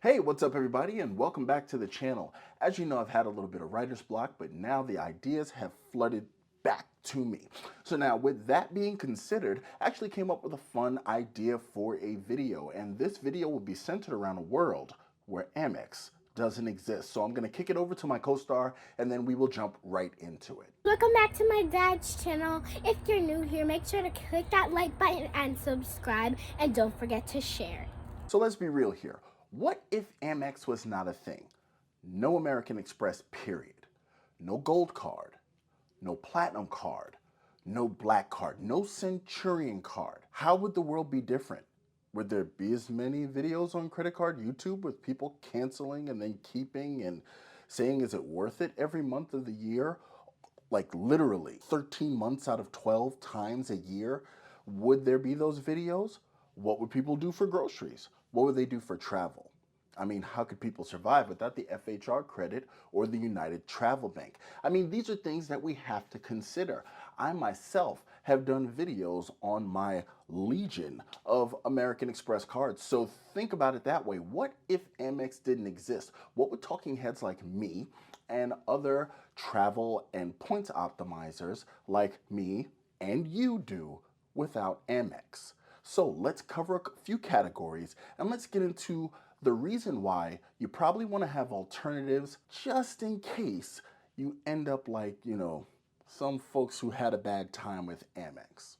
Hey, what's up everybody, and welcome back to the channel. As you know, I've had a little bit of writer's block, but now the ideas have flooded back to me. So now with that being considered, I actually came up with a fun idea for a video, and this video will be centered around a world where Amex doesn't exist. So I'm gonna kick it over to my co-star, and then we will jump right into it. Welcome back to my dad's channel. If you're new here, make sure to click that like button and subscribe, and don't forget to share. So let's be real here. What if Amex was not a thing? No American Express, period. No gold card, no platinum card, no black card, no centurion card. How would the world be different? Would there be as many videos on credit card YouTube with people canceling and then keeping and saying, is it worth it every month of the year? Like literally 13 months out of 12 times a year. Would there be those videos? What would people do for groceries? What would they do for travel? I mean, how could people survive without the FHR credit or the United Travel Bank? I mean, these are things that we have to consider. I myself have done videos on my legion of American Express cards. So think about it that way. What if Amex didn't exist? What would talking heads like me and other travel and points optimizers like me and you do without Amex? So let's cover a few categories and let's get into the reason why you probably want to have alternatives just in case you end up like, some folks who had a bad time with Amex.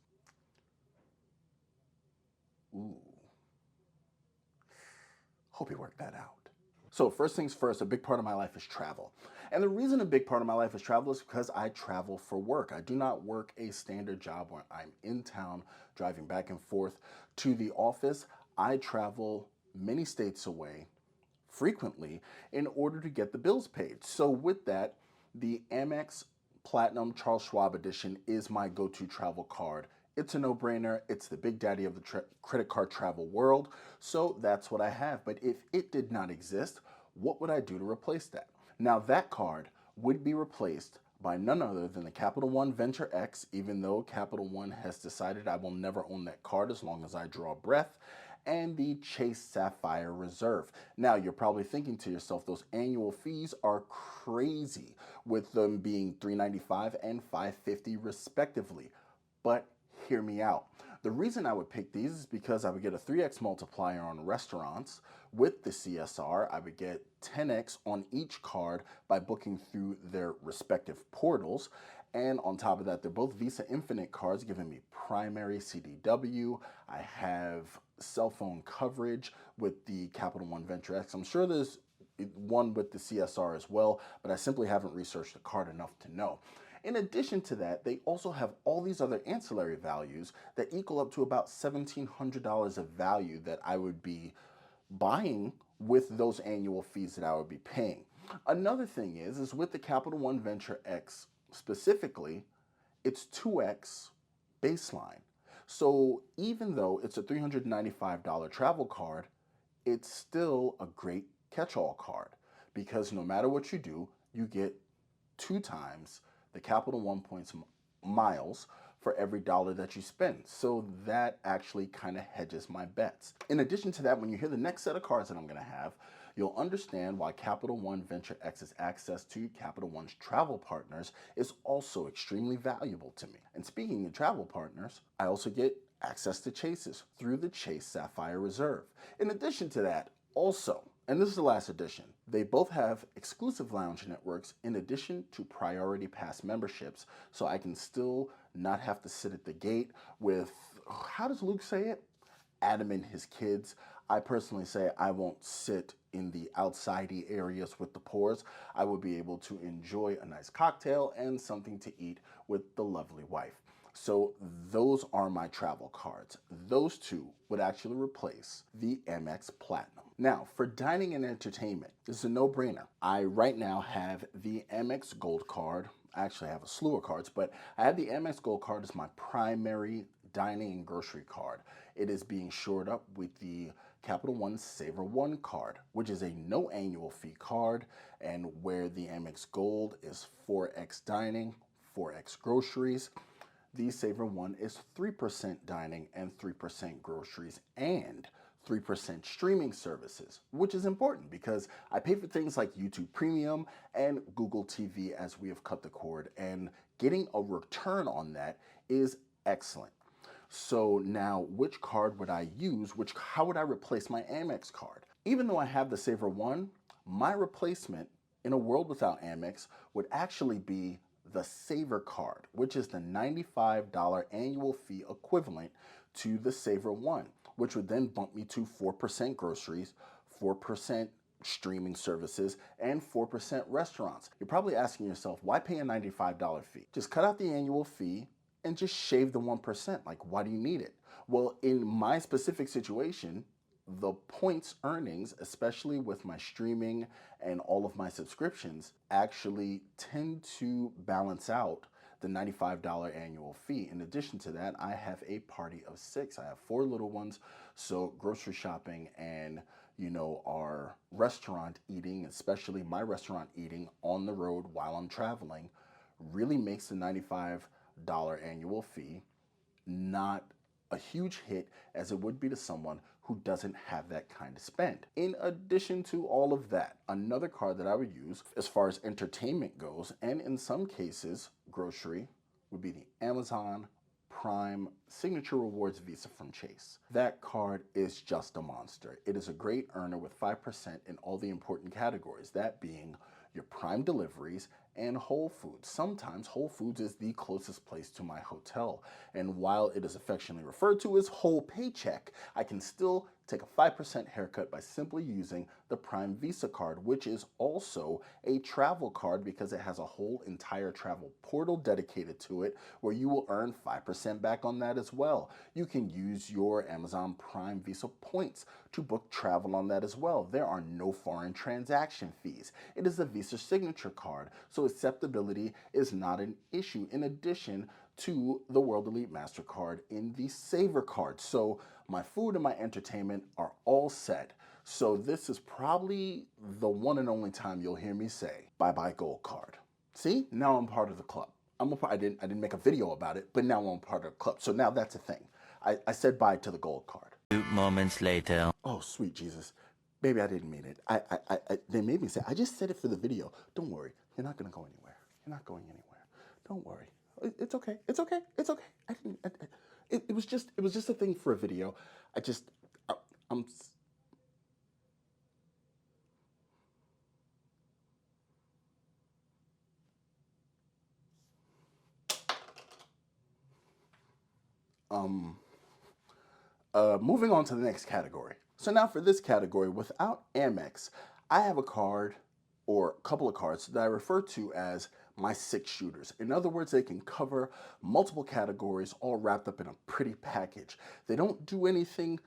Ooh, hope you worked that out. So first things first, a big part of my life is travel. And the reason a big part of my life is travel is because I travel for work. I do not work a standard job where I'm in town driving back and forth to the office. I travel many states away frequently in order to get the bills paid. So with that, the Amex Platinum Charles Schwab Edition is my go-to travel card. It's a no-brainer. It's the big daddy of the credit card travel world. So that's what I have. But if it did not exist, what would I do to replace that? Now that card would be replaced by none other than the Capital One Venture X, even though Capital One has decided I will never own that card as long as I draw breath, and the Chase Sapphire Reserve. Now, you're probably thinking to yourself, those annual fees are crazy, with them being $395 and $550 respectively. But hear me out. The reason I would pick these is because I would get a 3x multiplier on restaurants with the CSR. I would get 10x on each card by booking through their respective portals. And on top of that, they're both Visa Infinite cards, giving me primary CDW. I have cell phone coverage with the Capital One Venture X. I'm sure there's one with the CSR as well, but I simply haven't researched the card enough to know. In addition to that, they also have all these other ancillary values that equal up to about $1,700 of value that I would be buying with those annual fees that I would be paying. Another thing is with the Capital One Venture X specifically, it's 2x baseline. So even though it's a $395 travel card, it's still a great catch-all card because no matter what you do, you get 2 times the Capital One points miles for every dollar that you spend. So that actually kind of hedges my bets. In addition to that, when you hear the next set of cards that I'm going to have, you'll understand why Capital One Venture X's access to Capital One's travel partners is also extremely valuable to me. And speaking of travel partners, I also get access to Chases through the Chase Sapphire Reserve. In addition to that, also, and this is the last edition, they both have exclusive lounge networks in addition to priority pass memberships, so I can still not have to sit at the gate with, how does Luke say it? Adam and his kids. I personally say I won't sit in the outsidey areas with the poors. I will be able to enjoy a nice cocktail and something to eat with the lovely wife. So those are my travel cards. Those two would actually replace the Amex Platinum. Now, for dining and entertainment, this is a no-brainer. I right now have the Amex Gold card. I actually have a slew of cards, but I have the Amex Gold card as my primary dining and grocery card. It is being shored up with the Capital One Saver One card, which is a no annual fee card, and where the Amex Gold is 4x dining, 4x groceries. The Saver One is 3% dining and 3% groceries and 3% streaming services, which is important because I pay for things like YouTube Premium and Google TV as we have cut the cord, and getting a return on that is excellent. So now, which card would I use? How would I replace my Amex card? Even though I have the Saver One, my replacement in a world without Amex would actually be the Saver card, which is the $95 annual fee equivalent to the Saver One, which would then bump me to 4% groceries, 4% streaming services, and 4% restaurants. You're probably asking yourself, why pay a $95 fee? Just cut out the annual fee and just shave the 1%. Like, why do you need it? Well, in my specific situation, the points earnings, especially with my streaming and all of my subscriptions, actually tend to balance out the $95 annual fee. In addition to that, I have a party of 6. I have 4 little ones, so grocery shopping and our restaurant eating, especially my restaurant eating on the road while I'm traveling, really makes the $95 annual fee not a huge hit as it would be to someone who doesn't have that kind of spend. In addition to all of that, another card that I would use as far as entertainment goes, and in some cases grocery, would be the Amazon Prime Signature Rewards Visa from Chase. That card is just a monster. It is a great earner with 5% in all the important categories, that being your Prime deliveries and Whole Foods. Sometimes Whole Foods is the closest place to my hotel, and while it is affectionately referred to as whole paycheck, I can still take a 5% haircut by simply using the Prime Visa card, which is also a travel card because it has a whole entire travel portal dedicated to it where you will earn 5% back on that as well. You can use your Amazon Prime Visa points to book travel on that as well. There are no foreign transaction fees. It is a Visa signature card, so acceptability is not an issue, in addition to the World Elite MasterCard in the Saver card. So my food and my entertainment are all set. So this is probably the one and only time you'll hear me say, bye-bye Gold Card. See, now I'm part of the club. I didn't make a video about it, but now I'm part of the club. So now that's a thing. I said bye to the Gold Card. 2 moments later. Oh, sweet Jesus. Baby, I didn't mean it. They made me say, I just said it for the video. Don't worry. You're not going to go anywhere. You're not going anywhere. Don't worry. It's okay. It's okay. It's okay. It was just a thing for a video. I'm moving on to the next category. So now for this category, without Amex, I have a card or a couple of cards that I refer to as my 6 shooters. In other words, they can cover multiple categories all wrapped up in a pretty package. They don't do anything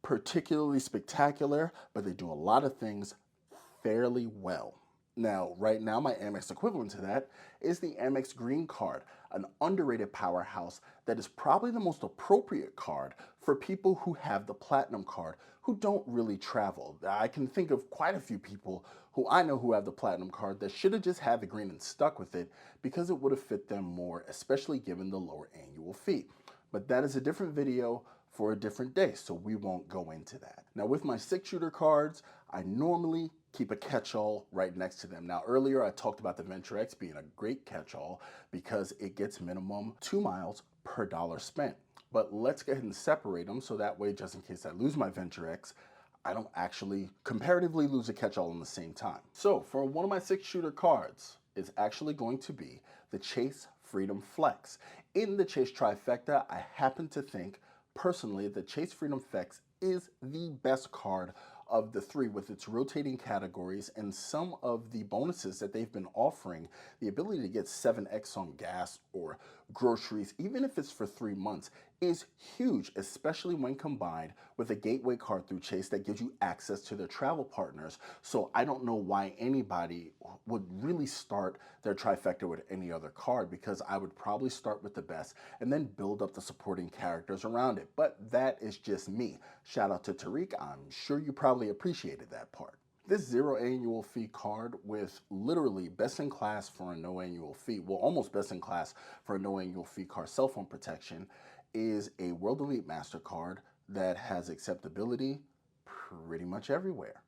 particularly spectacular, but they do a lot of things fairly well. Now, right now, my Amex equivalent to that is the Amex Green Card, an underrated powerhouse that is probably the most appropriate card for people who have the Platinum Card who don't really travel. I can think of quite a few people who I know who have the Platinum Card that should have just had the Green and stuck with it because it would have fit them more, especially given the lower annual fee. But that is a different video for a different day, so we won't go into that. Now, with my 6-shooter cards, I normally keep a catch-all right next to them. Now, earlier I talked about the Venture X being a great catch-all because it gets minimum 2 miles per dollar spent. But let's go ahead and separate them so that way, just in case I lose my Venture X, I don't actually comparatively lose a catch-all in the same time. So for one of my 6-shooter cards, it's actually going to be the Chase Freedom Flex. In the Chase Trifecta, I happen to think personally the Chase Freedom Flex is the best card of the 3 with its rotating categories and some of the bonuses that they've been offering. The ability to get 7x on gas or groceries, even if it's for 3 months, is huge, especially when combined with a gateway card through Chase that gives you access to their travel partners. So I don't know why anybody would really start their trifecta with any other card, because I would probably start with the best and then build up the supporting characters around it. But that is just me. Shout out to Tariq. I'm sure you probably appreciated that part. This 0 annual fee card with literally best in class for a no annual fee, well, almost best in class for a no annual fee card cell phone protection, is a World Elite MasterCard that has acceptability, pretty much everywhere.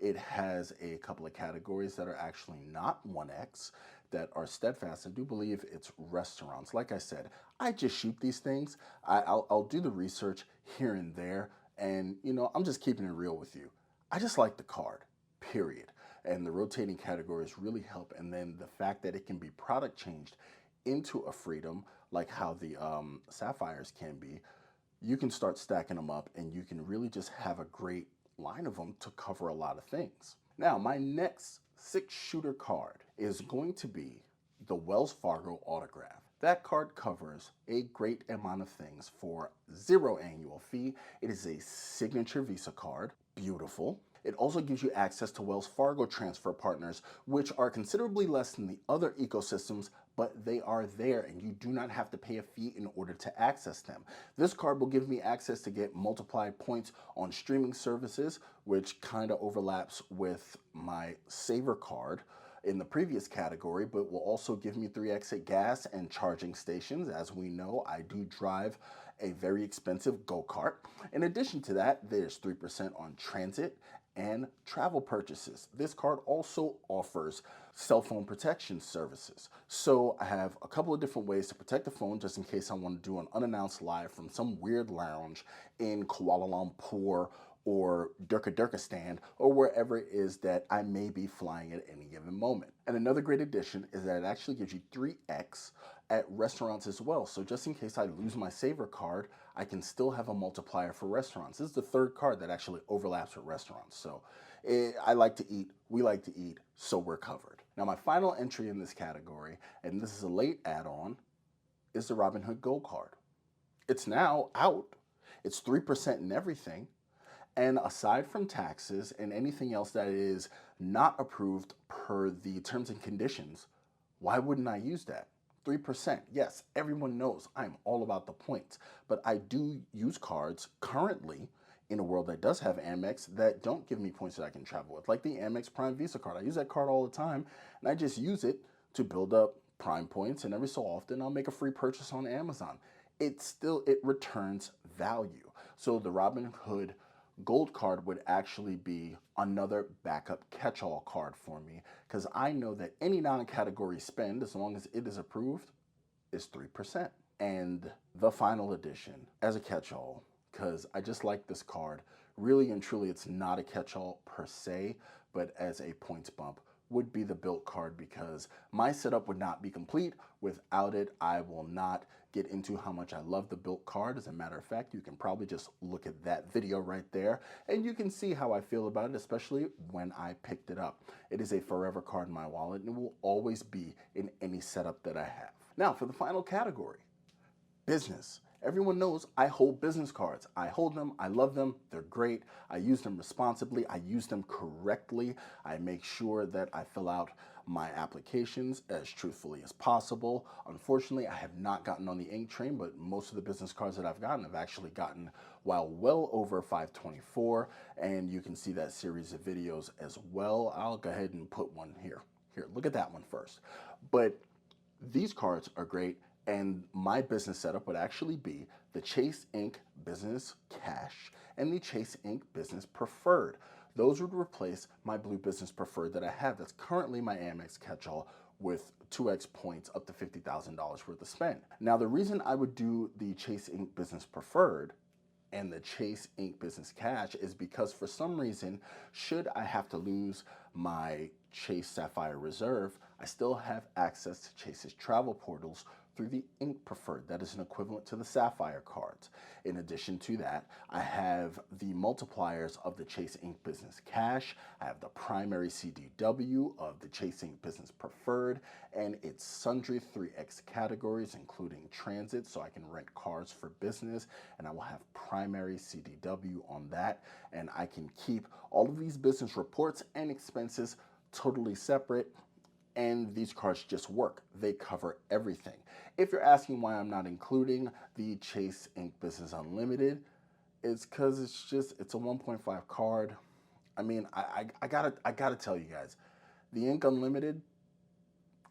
It has a couple of categories that are actually not 1X that are steadfast. I do believe it's restaurants. Like I said, I just shoot these things. I'll do the research here and there. And, I'm just keeping it real with you. I just like the card, period. And the rotating categories really help. And then the fact that it can be product changed into a freedom, like how the sapphires can be, you can start stacking them up and you can really just have a great line of them to cover a lot of things. Now, my next 6-shooter card is going to be the Wells Fargo autograph. That card covers a great amount of things for 0 annual fee. It is a signature Visa card, beautiful. It also gives you access to Wells Fargo transfer partners, which are considerably less than the other ecosystems, but they are there and you do not have to pay a fee in order to access them. This card will give me access to get multiplied points on streaming services, which kind of overlaps with my Saver card in the previous category, but will also give me 3x at gas and charging stations. As we know, I do drive a very expensive go-kart. In addition to that, there's 3% on transit and travel purchases. This card also offers cell phone protection services. So I have a couple of different ways to protect the phone just in case I want to do an unannounced live from some weird lounge in Kuala Lumpur or Turkmenistan or wherever it is that I may be flying at any given moment. And another great addition is that it actually gives you 3x at restaurants as well. So just in case I lose my Saver card, I can still have a multiplier for restaurants. This is the 3rd card that actually overlaps with restaurants. So I like to eat, we like to eat, so we're covered. Now my final entry in this category, and this is a late add-on, is the Robinhood Gold card. It's now out. It's 3% in everything. And aside from taxes and anything else that is not approved per the terms and conditions, why wouldn't I use that? 3%. Yes, everyone knows I'm all about the points, but I do use cards currently in a world that does have Amex that don't give me points that I can travel with, like the Amex Prime Visa card. I use that card all the time, and I just use it to build up Prime points, and every so often I'll make a free purchase on Amazon. It returns value. So the Robinhood Gold card would actually be another backup catch-all card for me because I know that any non-category spend, as long as it is approved, is 3%. And the final edition as a catch-all, because I just like this card. Really and truly, it's not a catch-all per se, but as a points bump, would be the built card because my setup would not be complete without it. I will not get into how much I love the built card. As a matter of fact, you can probably just look at that video right there and you can see how I feel about it, especially when I picked it up. It is a forever card in my wallet and it will always be in any setup that I have. Now for the final category, business. Everyone knows I hold business cards. I hold them, I love them, they're great. I use them responsibly, I use them correctly. I make sure that I fill out my applications as truthfully as possible. Unfortunately, I have not gotten on the ink train, but most of the business cards that I've gotten, I've actually gotten while well over 524, and you can see that series of videos as well. I'll go ahead and put one here. Here, look at that one first. But these cards are great. And my business setup would actually be the Chase Ink Business Cash and the Chase Ink Business Preferred. Those would replace my Blue Business Preferred that I have. That's currently my Amex catch-all with 2x points up to $50,000 worth of spend. Now, the reason I would do the Chase Ink Business Preferred and the Chase Ink Business Cash is because for some reason, should I have to lose my Chase Sapphire Reserve, I still have access to Chase's travel portals through the Ink Preferred. That is an equivalent to the Sapphire cards. In addition to that, I have the multipliers of the Chase Ink Business Cash. I have the primary CDW of the Chase Ink Business Preferred and its sundry 3X categories, including transit, so I can rent cars for business, and I will have primary CDW on that, and I can keep all of these business reports and expenses totally separate. And these cards just work. They cover everything. If you're asking why I'm not including the Chase Ink Business Unlimited, it's because it's a 1.5 card. I mean, I gotta tell you guys, the Ink Unlimited,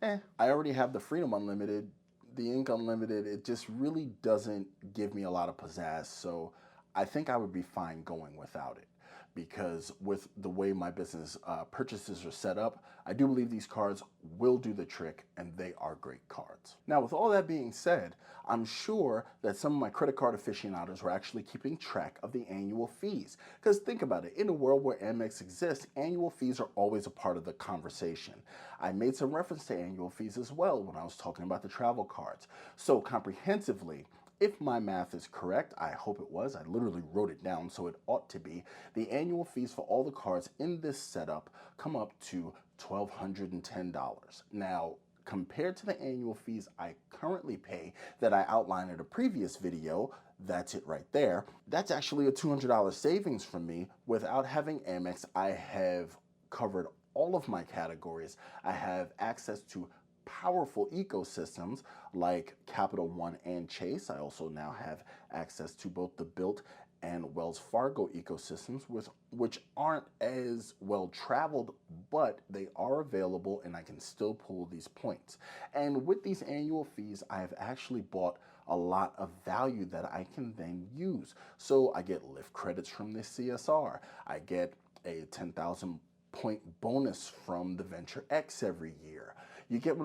I already have the Freedom Unlimited. The Ink Unlimited, it just really doesn't give me a lot of pizzazz. So I think I would be fine going without it. because with the way my business purchases are set up, I do believe these cards will do the trick, and they are great cards. Now, with all that being said, I'm sure that some of my credit card aficionados were actually keeping track of the annual fees. Because think about it, in a world where Amex exists, annual fees are always a part of the conversation. I made some reference to annual fees as well when I was talking about the travel cards. So comprehensively, if my math is correct, I hope it was, I literally wrote it down, so it ought to be, the annual fees for all the cards in this setup come up to $1,210. Now, compared to the annual fees I currently pay that I outlined in a previous video, that's it right there, that's actually a $200 savings for me. Without having Amex, I have covered all of my categories. I have access to powerful ecosystems like Capital One and Chase. I also now have access to both the Bilt and Wells Fargo ecosystems, which aren't as well traveled, but they are available and I can still pull these points. And with these annual fees, I have actually bought a lot of value that I can then use. So I get lift credits from the CSR. I get a 10,000 point bonus from the Venture X every year. You get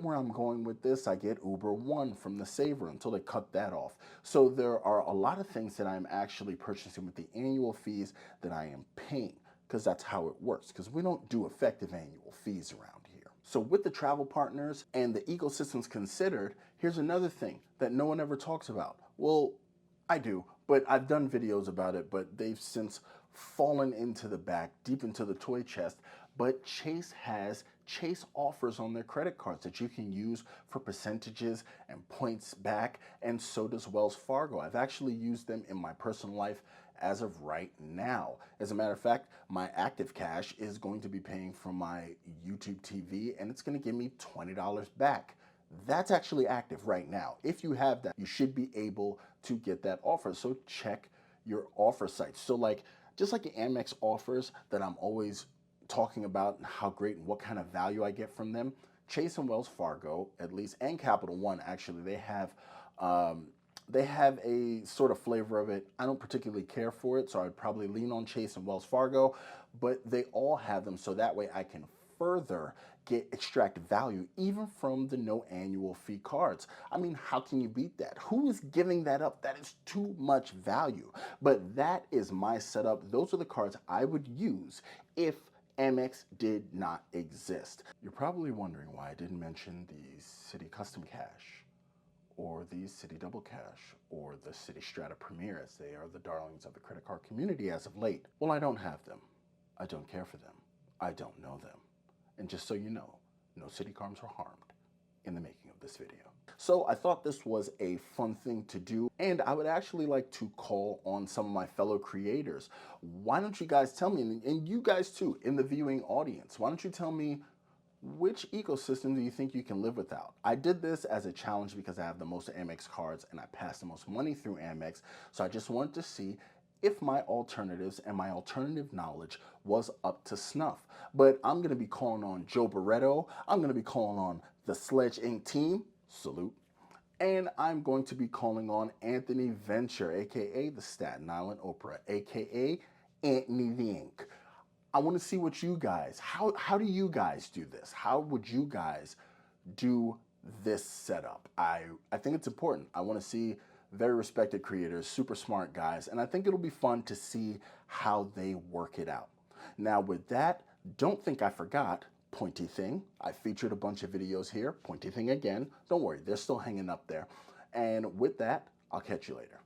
where I'm going with this. I get Uber One from the Saver until they cut that off. So there are a lot of things that I'm actually purchasing with the annual fees that I am paying, because that's how it works, because we don't do effective annual fees around here. So with the travel partners and the ecosystems considered, here's another thing that no one ever talks about. Well, I do, but I've done videos about it, but they've since fallen into the back, deep into the toy chest. But Chase has Chase offers on their credit cards that you can use for percentages and points back, and so does Wells Fargo. I've actually used them in my personal life as of right now. As a matter of fact, my active cash is going to be paying for my YouTube TV, and it's going to give me $20 back. That's actually active right now. If you have that, you should be able to get that offer. So check your offer sites. So just like the Amex offers that I'm always talking about and how great and what kind of value I get from them, Chase and Wells Fargo, at least, and Capital One, actually, they have a sort of flavor of it. I don't particularly care for it, so I'd probably lean on Chase and Wells Fargo, but they all have them, so that way I can further extract value even from the no annual fee cards. I mean, how can you beat that? Who is giving that up? That is too much value. But that is my setup. Those are the cards I would use if Amex did not exist. You're probably wondering why I didn't mention the Citi Custom Cash or the Citi Double Cash or the Citi Strata Premier, as they are the darlings of the credit card community as of late. Well, I don't have them. I don't care for them. I don't know them. And just so you know, no Citi cards were harmed in the making of this video. So I thought this was a fun thing to do, and I would actually like to call on some of my fellow creators. Why don't you guys tell me, and you guys too, in the viewing audience, why don't you tell me which ecosystem do you think you can live without? I did this as a challenge because I have the most Amex cards and I passed the most money through Amex, so I just wanted to see if my alternatives and my alternative knowledge was up to snuff. But I'm going to be calling on Joe Barretto. I'm going to be calling on the Sledge Inc. team. Salute. And I'm going to be calling on Anthony Venture, aka the Staten Island Oprah, aka Anthony the Ink. I want to see what you guys, how do you guys do this? How would you guys do this setup? I think it's important. I want to see very respected creators, super smart guys, and I think it'll be fun to see how they work it out. Now with that, don't think I forgot Pointy Thing. I featured a bunch of videos here. Pointy Thing again. Don't worry, they're still hanging up there. And with that, I'll catch you later.